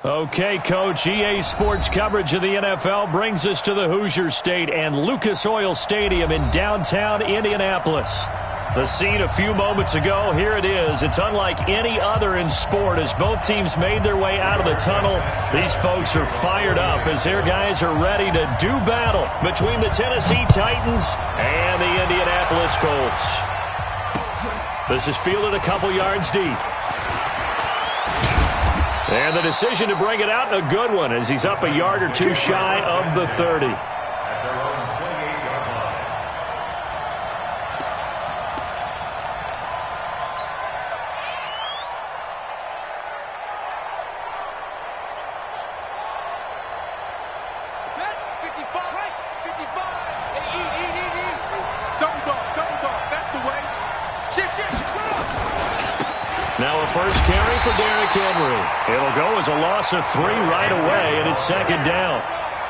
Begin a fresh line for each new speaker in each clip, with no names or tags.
Okay, Coach, EA Sports coverage of the NFL brings us to the Hoosier State and Lucas Oil Stadium in downtown Indianapolis. The scene a few moments ago, here it is. It's unlike any other in sport as both teams made their way out of the tunnel. These folks are fired up as their guys are ready to do battle between the Tennessee Titans and the Indianapolis Colts. This is fielded a couple yards deep. And the decision to bring it out, a good one, as he's up a yard or two shy of the 30.
Now a first carry for Derrick Henry.
It'll go as a loss of 3 right away, and it's second down.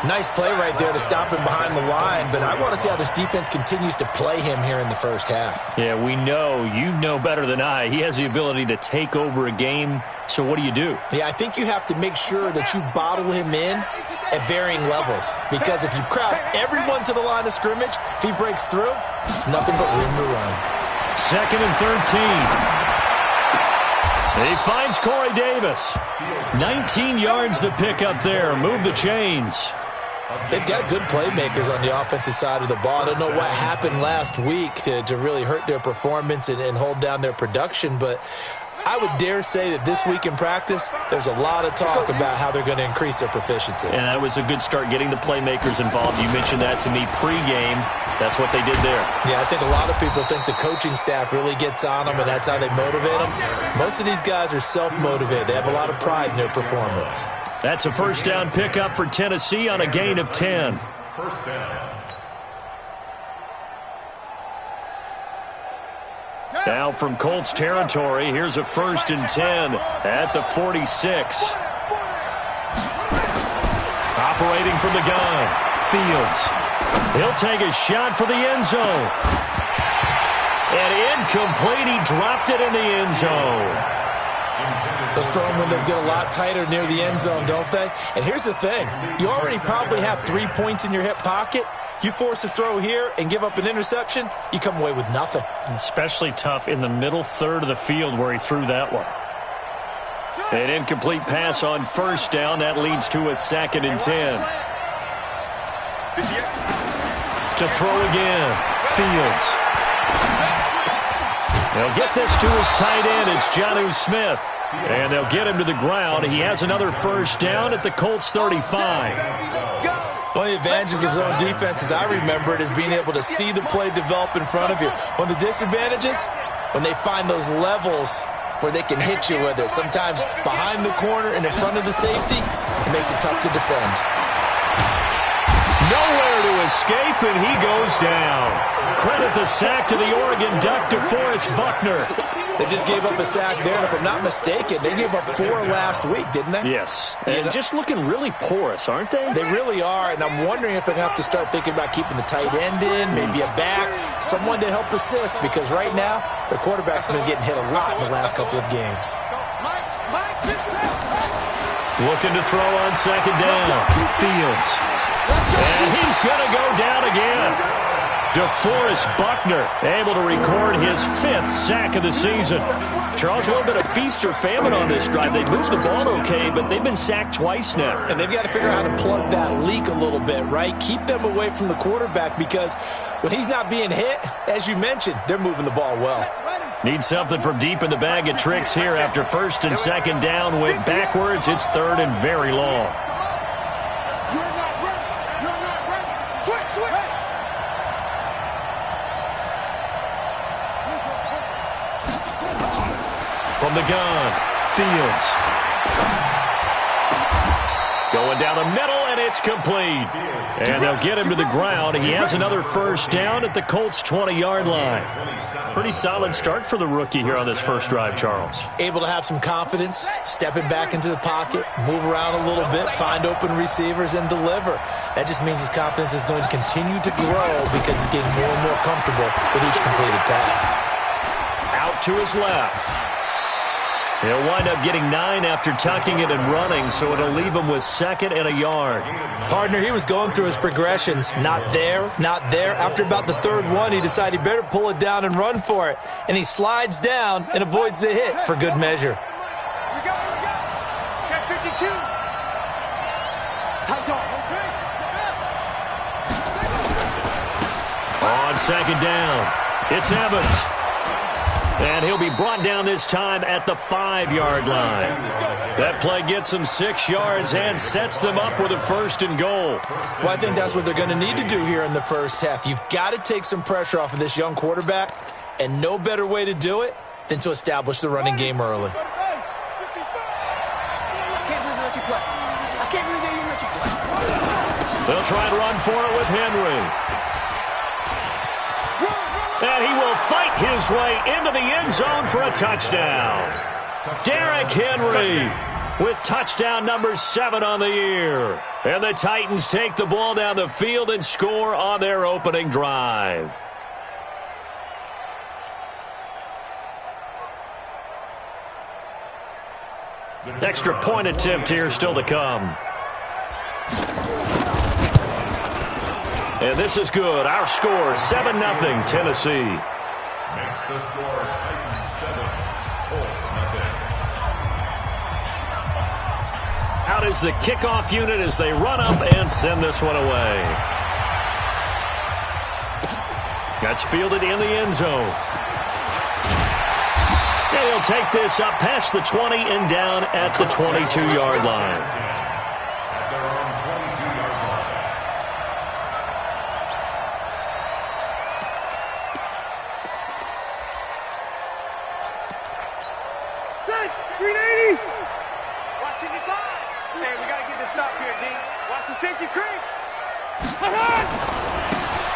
Nice play right there to stop him behind the line, but I want to see how this defense continues to play him here in the first half.
Yeah, we know, you know better than I, he has the ability to take over a game, so what do you do?
Yeah, I think you have to make sure that you bottle him in at varying levels, because if you crowd everyone to the line of scrimmage, if he breaks through, it's nothing but room to run.
Second and 13. He finds Corey Davis. 19 yards to pick up there. Move the chains.
They've got good playmakers on the offensive side of the ball. I don't know what happened last week to really hurt their performance and hold down their production, but I would dare say that this week in practice, there's a lot of talk about how they're going to increase their proficiency.
And that was a good start getting the playmakers involved. You mentioned that to me pregame. That's what they did there.
Yeah, I think a lot of people think the coaching staff really gets on them, and that's how they motivate them. Most of these guys are self-motivated. They have a lot of pride in their performance.
That's a first down pickup for Tennessee on a gain of 10.
First down.
Now from Colts territory, here's a first and 10 at the 46. Operating from the gun, Fields. He'll take a shot for the end zone. And incomplete, he dropped it in the end zone.
Those throwing windows get a lot tighter near the end zone, don't they? And here's the thing. You already probably have 3 points in your hip pocket. You force a throw here and give up an interception, you come away with nothing.
Especially tough in the middle third of the field where he threw that one. An incomplete pass on first down. That leads to a second and 10. To throw again. Fields. They'll get this to his tight end. It's Jonnu Smith. And they'll get him to the ground. He has another first down at the Colts 35.
One of the advantages of zone defense, as I remember it, is being able to see the play develop in front of you. One of the disadvantages, when they find those levels where they can hit you with it. Sometimes behind the corner and in front of the safety, it makes it tough to defend.
Nowhere to escape, and he goes down. Credit the sack to the Oregon Duck, DeForest Buckner.
They just gave up a sack there, and if I'm not mistaken, they gave up 4 last week, didn't they?
Yes, and just looking really porous, aren't they?
They really are, and I'm wondering if they're going to have to start thinking about keeping the tight end in, maybe a back, someone to help assist, because right now, their quarterback's been getting hit a lot in the last couple of games.
Looking to throw on second down. Fields. And he's going to go down again. DeForest Buckner able to record his 5th sack of the season. Charles, a little bit of feast or famine on this drive. They moved the ball okay, but they've been sacked twice now.
And they've got to figure out how to plug that leak a little bit, right? Keep them away from the quarterback, because when he's not being hit, as you mentioned, they're moving the ball well.
Need something from deep in the bag of tricks here after first and second down went backwards. It's third and very long. From the gun, Fields. Going down the middle, and it's complete. And they'll get him to the ground. He has another first down at the Colts' 20-yard line. Pretty solid start for the rookie here on this first drive, Charles.
Able to have some confidence, stepping back into the pocket, move around a little bit, find open receivers, and deliver. That just means his confidence is going to continue to grow because he's getting more and more comfortable with each completed pass.
Out to his left. He'll wind up getting 9 after tucking it and running, so it'll leave him with 2nd and a yard.
Partner, he was going through his progressions. Not there, not there. After about the 3rd one, he decided he better pull it down and run for it. And he slides down and avoids the hit for good measure.
We go. Check 52. Tight dog.
On 2nd down, it's Evans. And he'll be brought down this time at the 5-yard line. That play gets him 6 yards and sets them up with a 1st and goal.
Well, I think that's what they're going to need to do here in the first half. You've got to take some pressure off of this young quarterback, and no better way to do it than to establish the running game early.
I can't believe they let you play. I can't believe they even let you play.
They'll try and run for it with Henry. And he will fight his way into the end zone for a touchdown. Derrick Henry with touchdown number 7 on the year. And the Titans take the ball down the field and score on their opening drive. Extra point attempt here still to come. And this is good. Our score, 7-0, Tennessee.
Makes the score Titans 7, Colts nothing.
Out is the kickoff unit as they run up and send this one away. That's fielded in the end zone. And he'll take this up past the 20 and down at the 22-yard line.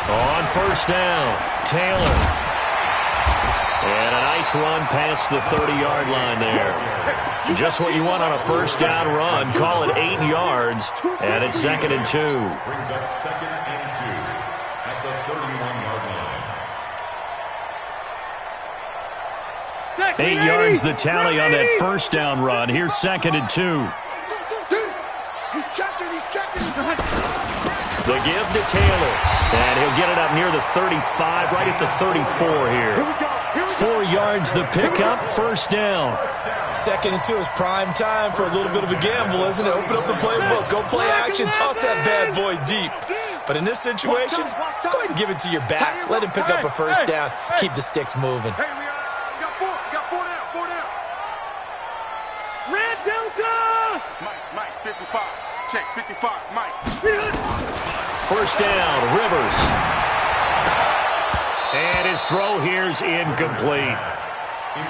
On 1st down, Taylor. And a nice run past the 30-yard line there. Just what you want on a 1st down run. Call it 8 yards, and it's 2nd and 2.
Brings up 2nd and 2 at the 31-yard line.
8 yards the tally on that 1st down run. Here's 2nd and 2.
He's checking.
The give to Taylor. And he'll get it up near the 35, right at the 34 here. 4 yards the pickup, 1st down.
2nd and 2 is prime time for a little bit of a gamble, isn't it? Open up the playbook, go play action, toss that bad boy deep. But in this situation, go ahead and give it to your back. Let him pick up a 1st down. Keep the sticks moving.
Hey, we got 4. We got 4 down. Red Delta! Mike, 55. Check, 55, Mike.
1st down, Rivers. And his throw here's incomplete.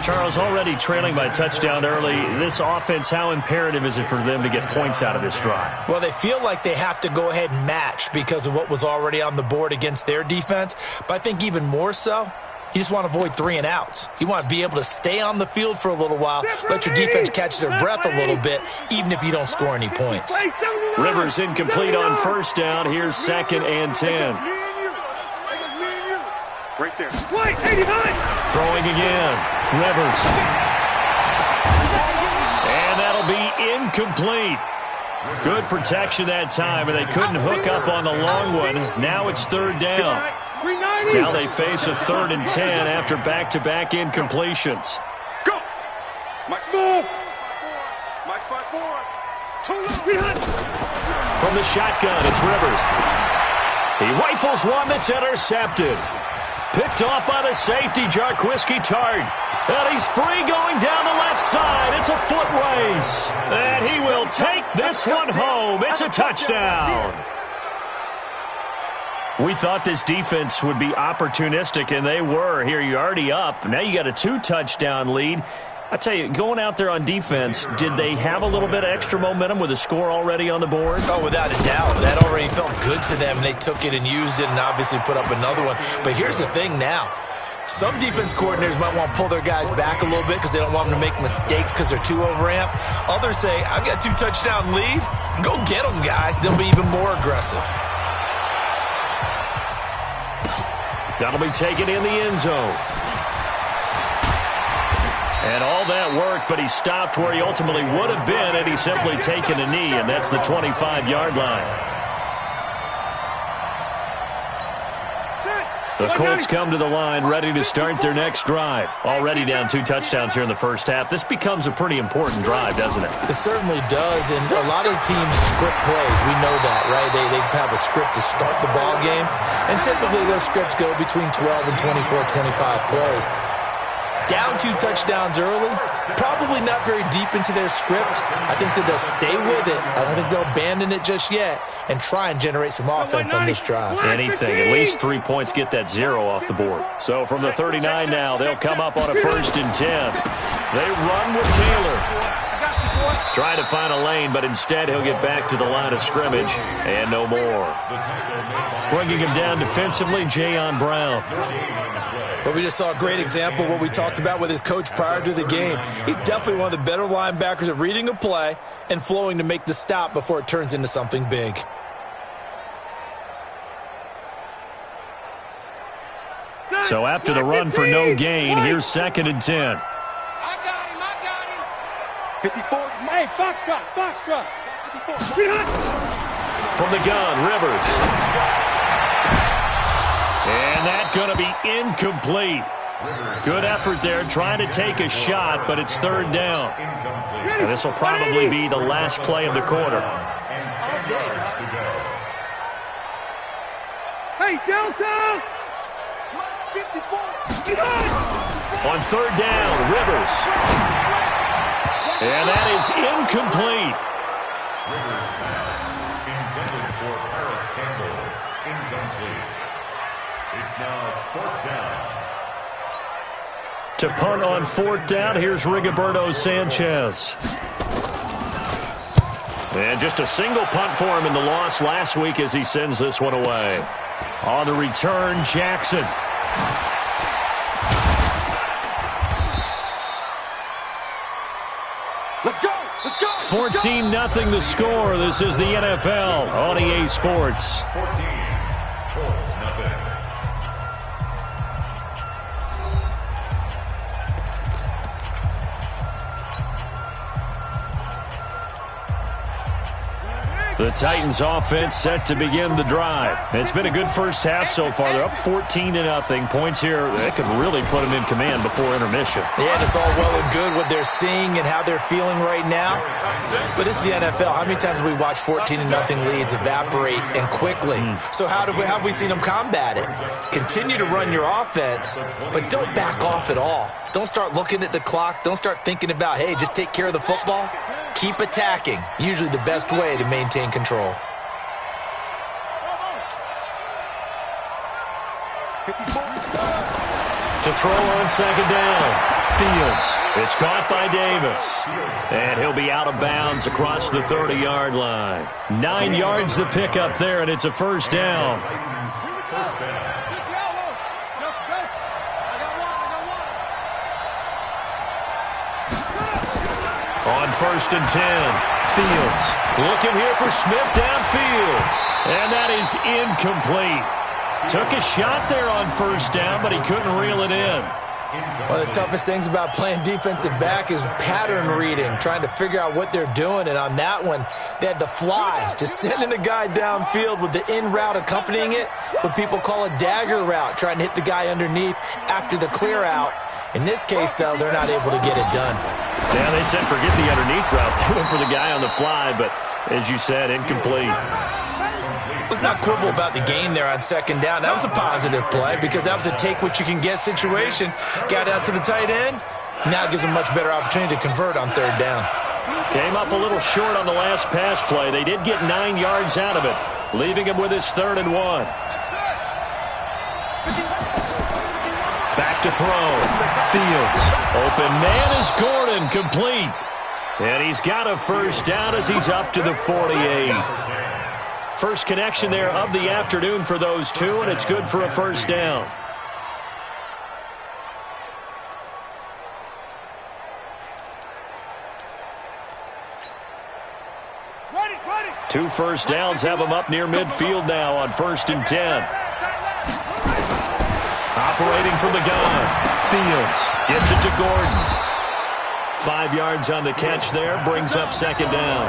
Charles, already trailing by touchdown early. This offense, how imperative is it for them to get points out of this drive?
Well, they feel like they have to go ahead and match because of what was already on the board against their defense. But I think even more so, you just want to avoid 3 and outs. You want to be able to stay on the field for a little while, let your defense catch their breath a little bit, even if you don't score any points.
Rivers incomplete on 1st down. Here's 2nd and 10.
Right there.
Throwing again. Rivers. And that'll be incomplete. Good protection that time, and they couldn't hook up on the long one. Now it's 3rd down. Now they face a 3rd and 10 after back-to-back incompletions.
Go! Mike Small! Mike spot forward.
From the shotgun, it's Rivers. He rifles one that's intercepted. Picked off by the safety, Jarquiski Tart. And he's free going down the left side. It's a foot race. And he will take this one home. It's a touchdown. We thought this defense would be opportunistic, and they were. Here, you're already up. Now you got a 2-touchdown lead. I tell you, going out there on defense, did they have a little bit of extra momentum with a score already on the board?
Oh, without a doubt. That already felt good to them, and they took it and used it and obviously put up another one. But here's the thing now. Some defense coordinators might want to pull their guys back a little bit because they don't want them to make mistakes because they're too overamped. Others say, I've got a 2-touchdown lead. Go get them, guys. They'll be even more aggressive.
That'll be taken in the end zone. And all that work, but he stopped where he ultimately would have been had he simply taken a knee, and that's the 25-yard line. The Colts come to the line ready to start their next drive. Already down 2 touchdowns here in the first half. This becomes a pretty important drive, doesn't it?
It certainly does, and a lot of teams script plays. We know that, right? They have a script to start the ball game, and typically those scripts go between 12 and 24, 25 plays. Down 2 touchdowns early, probably not very deep into their script. I think that they'll stay with it. I don't think they'll abandon it just yet and try and generate some offense on this drive.
Anything. At least 3 points get that 0 off the board. So from the 39 now, they'll come up on a 1st and 10. They run with Taylor. Trying to find a lane, but instead he'll get back to the line of scrimmage and no more. Bringing him down defensively, Jayon Brown.
But we just saw a great example of what we talked about with his coach prior to the game. He's definitely one of the better linebackers at reading a play and flowing to make the stop before it turns into something big.
So after the run for no gain, here's 2nd and 10.
I got him. 54. Hey, Foxtrot. 54.
From the gun, Rivers. And that's going to be incomplete. Good effort there trying to take a shot, but it's 3rd down. And this will probably be the last play of the quarter.
Hey, downtown. 54.
On 3rd down, Rivers. And that is incomplete.
Rivers intended for Paris Campbell. Incomplete. It's now 4th down.
To punt on 4th down, here's Rigoberto Sanchez. And just a single punt for him in the loss last week as he sends this one away. On the return, Jackson.
Let's go.
14-0 the score. This is the NFL on EA Sports.
14. Colts, nothing.
The Titans offense set to begin the drive. It's been a good first half so far. They're up 14-0. Points here that could really put them in command before intermission.
Yeah, and it's all well and good what they're seeing and how they're feeling right now. But it's the NFL. How many times have we watched 14-0 leads evaporate and quickly? So how have we seen them combat it? Continue to run your offense, but don't back off at all. Don't start looking at the clock. Don't start thinking about, hey, just take care of the football. Keep attacking. Usually the best way to maintain control.
To throw on 2nd down. Fields. It's caught by Davis. And he'll be out of bounds across the 30-yard line. 9 yards the pickup there, and it's a 1st down.
First down.
On 1st and 10, Fields looking here for Smith downfield. And that is incomplete. Took a shot there on 1st down, but he couldn't reel it in.
One of the toughest things about playing defensive back is pattern reading, trying to figure out what they're doing. And on that one, they had the fly, just sending a guy downfield with the in route accompanying it, what people call a dagger route, trying to hit the guy underneath after the clear out. In this case, though, they're not able to get it done.
Yeah, they said forget the underneath route. They went for the guy on the fly, but as you said, incomplete.
Let's not quibble about the gain there on 2nd down. That was a positive play because that was a take-what-you-can-get situation. Got out to the tight end. Now it gives them much better opportunity to convert on 3rd down.
Came up a little short on the last pass play. They did get 9 yards out of it, leaving him with his 3rd and 1. Back to throw. Fields. Open man is Gordon. Complete. And he's got a 1st down as he's up to the 48. First connection there of the afternoon for those two, and it's good for a 1st down. Two 1st downs have them up near midfield now on 1st and 10. Operating from the gun. Fields gets it to Gordon. 5 yards on the catch there. Brings up second down.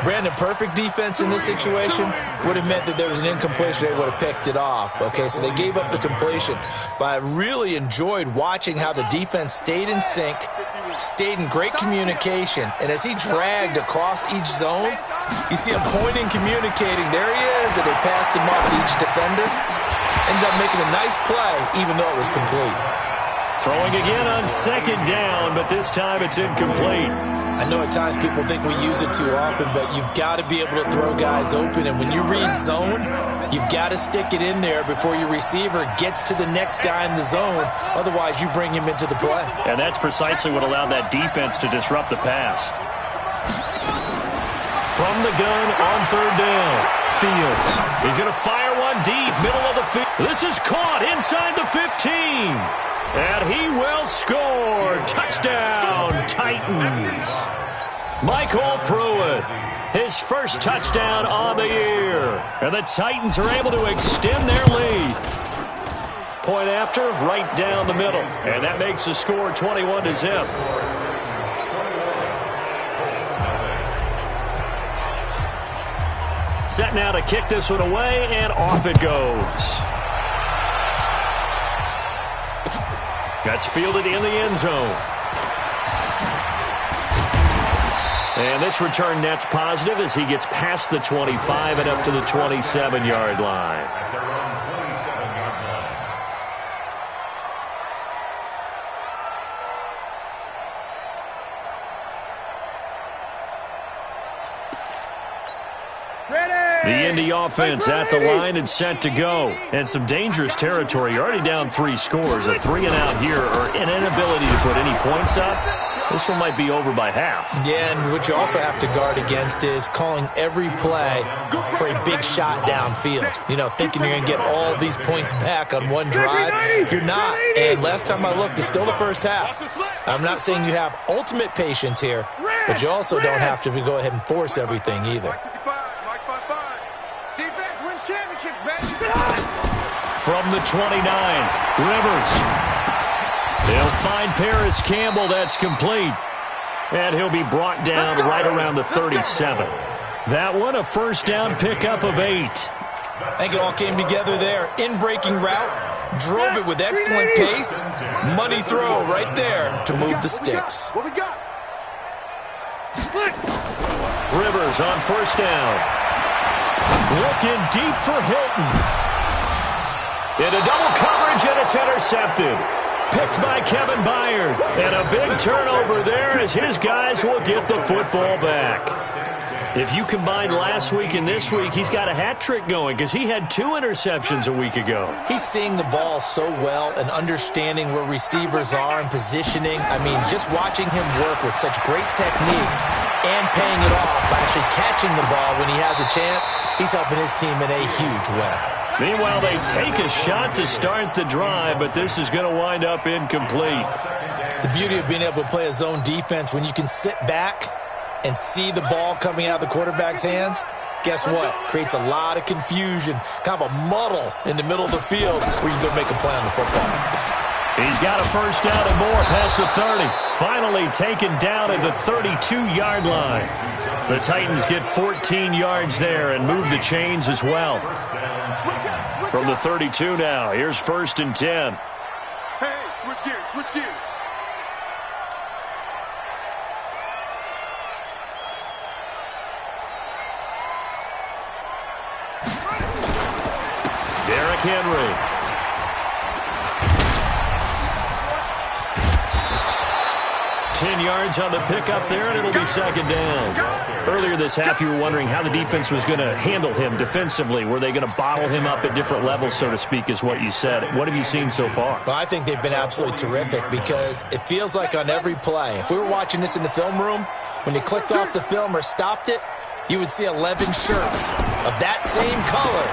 Brandon, perfect defense in this situation would have meant that there was an incompletion. They would have picked it off. Okay, so they gave up the completion. But I really enjoyed watching how the defense stayed in sync, stayed in great communication. And as he dragged across each zone, you see him pointing, communicating. There he is, and they passed him off to each defender. Ended up making a nice play, even though it was complete.
Throwing again on second down, but this time it's incomplete.
I know at times people think we use it too often, but you've got to be able to throw guys open. And when you read zone, you've got to stick it in there before your receiver gets to the next guy in the zone. Otherwise, you bring him into the play.
And that's precisely what allowed that defense to disrupt the pass. From the gun on third down, Fields. He's going to fire one deep, middle of the field. This is caught inside the 15. And he will score. Touchdown, Titans. Michael Pruitt, his first touchdown on the year. And the Titans are able to extend their lead. Point after, right down the middle. And that makes the score 21-0. Set now to kick this one away, and off it goes. That's fielded in the end zone. And this return net's positive as he gets past the 25 and up to the 27-yard line. The Indy offense at the line and set to go. And some dangerous territory. You're already down 3 scores. A 3-and-out here or an inability to put any points up. This one might be over by half. Yeah, and what you also have to guard against is calling every play for a big shot downfield. You know, thinking you're going to get all these points back on one drive. You're not. And last time I looked, it's still the first half. I'm not saying you have ultimate patience here, but you also don't have to go ahead and force everything either. From the 29, Rivers. They'll find Paris Campbell. That's complete. And he'll be brought down right around the 37. That one, a first down pickup of 8. I think it all came together there. In-breaking route, drove it with excellent pace. Money throw right there to move the sticks. Rivers on first down. Looking deep for Hilton. Into double coverage, and it's intercepted. Picked by Kevin Byard. And a big turnover there as his guys will get the football back. If you combine last week and this week, he's got a hat trick going because he had 2 interceptions a week ago. He's seeing the ball so well and understanding where receivers are and positioning. I mean, just watching him work with such great technique and paying it off by actually catching the ball when he has a chance, he's helping his team in a huge way. Meanwhile, they take a shot to start the drive, but this is going to wind up incomplete. The beauty of being able to play a zone defense when you can sit back and see the ball coming out of the quarterback's hands, guess what? Creates a lot of confusion, kind of a muddle in the middle of the field where you can go make a play on the football. He's got a first down and more past the 30. Finally taken down at the 32-yard line. The Titans get 14 yards there and move the chains as well. From the 32 now, here's 1st and 10.
Hey, switch gears, switch gears.
Derrick Henry. Yards on the pickup there, and it'll be second down. Earlier this half, you were wondering how the defense was going to handle him defensively. Were they going to bottle him up at different levels, so to speak, is what you said. What have you seen so far? Well, I think they've been absolutely terrific because it feels like on every play, if we were watching this in the film room, when you clicked off the film or stopped it, you would see 11 shirts of that same color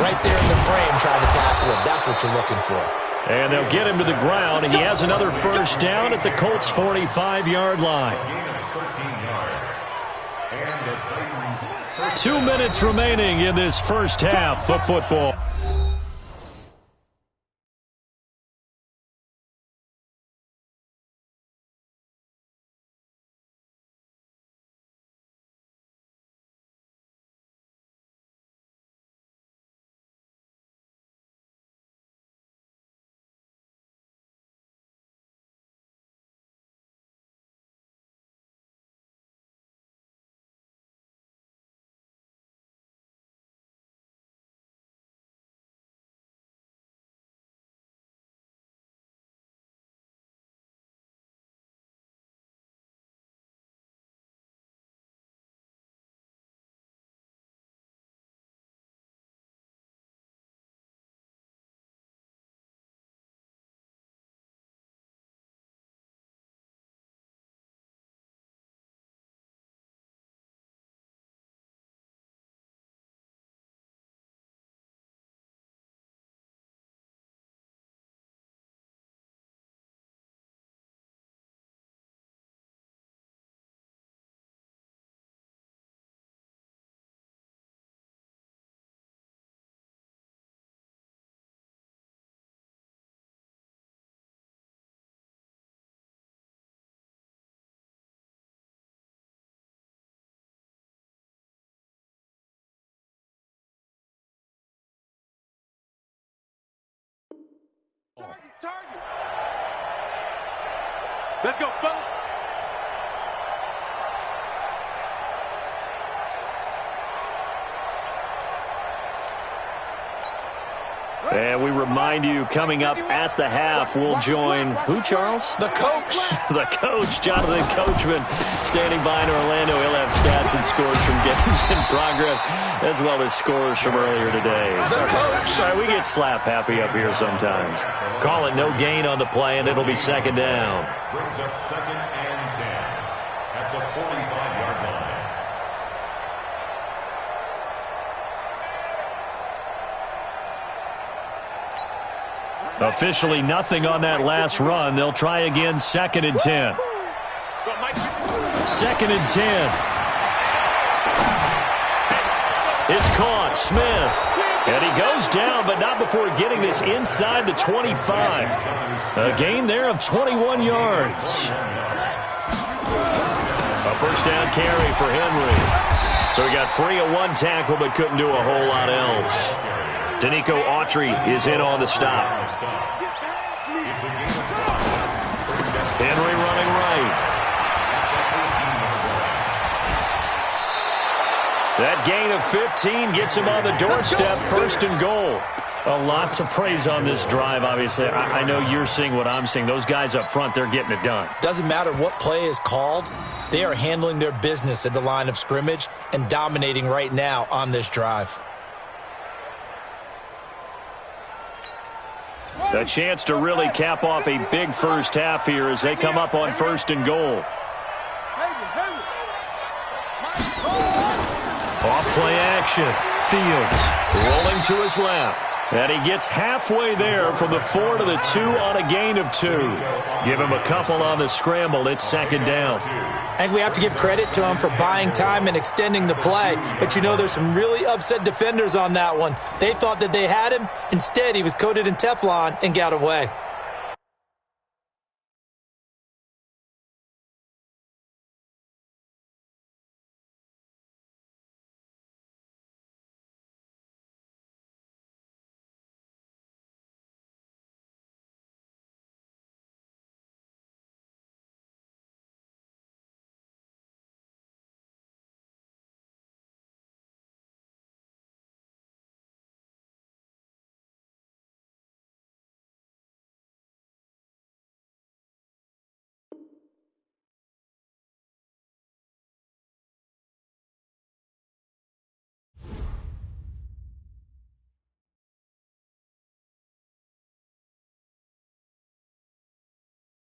right there in the frame trying to tackle him. That's what you're looking for. And they'll get him to the ground. He has another first down at the Colts' 45-yard line. 2 minutes remaining in this first half of football.
target. Let's go, fellas.
And we remind you, coming up at the half, we'll join who, Charles?
The coach.
The coach, Jonathan Coachman, standing by in Orlando. He'll have stats and scores from games in progress, as well as scores from earlier today.
The coach.
Sorry, we get slap happy up here sometimes. Call it no gain on the play, and it'll be second down.
Brings up 2nd and 10 at the 45-yard line.
Officially nothing on that last run. They'll try again, 2nd and 10. 2nd and 10. It's caught. Smith. And he goes down, but not before getting this inside the 25. A gain there of 21 yards. A first down carry for Henry. So he got free of one tackle, but couldn't do a whole lot else. Danico Autry is in on the stop. Henry running right. That gain of 15 gets him on the doorstep, 1st and goal. A lot to praise on this drive, obviously. I know you're seeing what I'm seeing. Those guys up front, they're getting it done.
Doesn't matter what play is called. They are handling their business at the line of scrimmage and dominating right now on this drive.
A chance to really cap off a big first half here as they come up on 1st and goal. Off play action. Fields rolling to his left. And he gets halfway there from the 4 to the 2 on a gain of 2. Give him a couple on the scramble. It's 2nd down.
And we have to give credit to him for buying time and extending the play. But, you know, there's some really upset defenders on that one. They thought that they had him. Instead, he was coated in Teflon and got away.